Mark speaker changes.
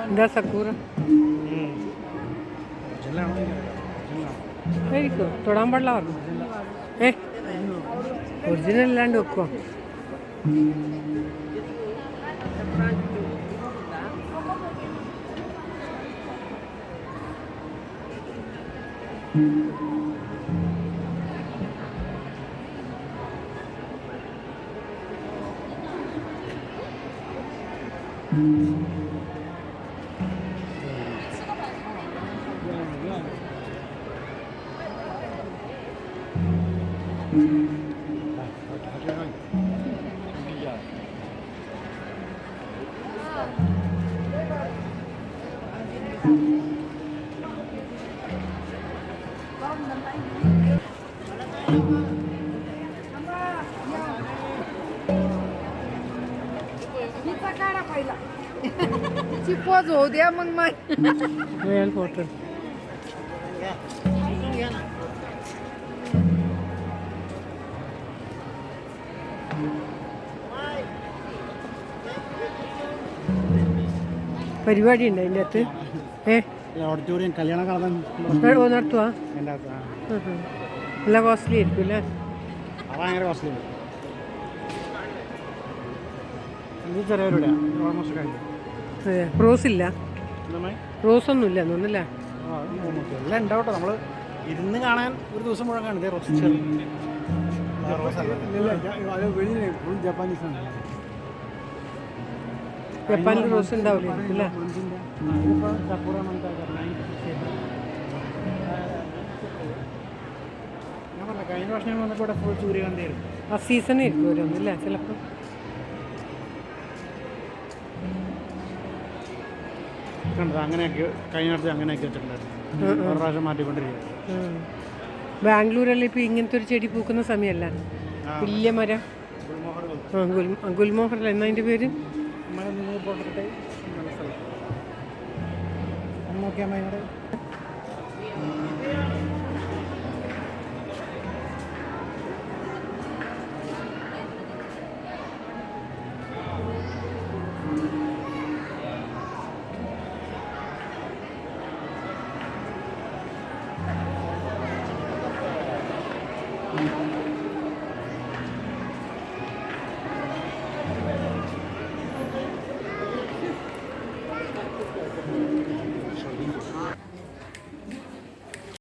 Speaker 1: എന്താ സക്കൂറ ആയിരിക്കും തൊടാൻ പാടില്ല പറഞ്ഞു. ഒറിജിനൽ അല്ലാണ്ട് വെക്കുമോ?
Speaker 2: पोज होऊ द्या मग
Speaker 1: फोटो പരിപാടി ഉണ്ട് അതിൻ്റെ അകത്ത്.
Speaker 3: ഓഡിറ്റോറിയം കല്യാണം
Speaker 1: നടത്തുവാ? നല്ല കോസ്റ്റ്ലി ആയിരിക്കും അല്ലേ?
Speaker 3: ഭയങ്കര കോസ്റ്റ്ലി. ചെറിയൊരു ഓൾമോസ്റ്റ് കഴിഞ്ഞു.
Speaker 1: റോസ് ഇല്ല, റോസ് ഒന്നും ഇല്ല തോന്നുന്നില്ല.
Speaker 3: എല്ലാം ഉണ്ടാവട്ടെ. നമ്മൾ ഇരുന്ന് കാണാൻ ഒരു ദിവസം മുഴുവൻ കാണില്ലേ റോസ്. ജപ്പാനീസാണ്.
Speaker 1: ജപ്പാനിൽ റോസ് ഉണ്ടാവില്ല അല്ലേ?
Speaker 3: ഞാൻ പറഞ്ഞ കഴിഞ്ഞ വർഷം ഞാൻ വന്നപ്പോൾ ഇവിടെ ഫുൾ സൂര്യകാന്തിയായിരുന്നു.
Speaker 1: ആ സീസൺ ആയിരിക്കും ഓരോന്നില്ല ചിലപ്പോൾ.
Speaker 3: കണ്ടത് അങ്ങനെയൊക്കെ കഴിഞ്ഞ വർഷം അങ്ങനെയൊക്കെ വെച്ചിട്ടുണ്ടായിരുന്നു. ഒരു പ്രാവശ്യം മാറ്റിക്കൊണ്ടിരിക്കുക.
Speaker 1: ബാംഗ്ലൂരല്ലേ ഇപ്പോൾ ഇങ്ങനത്തെ ഒരു ചെടി പൂക്കുന്ന സമയമല്ല? വലിയ മരം. ഗുൽമോഹർ എന്നാ അതിൻ്റെ പേര്?
Speaker 3: നോക്കിയാൽ അതിനോട്
Speaker 1: Mm-hmm.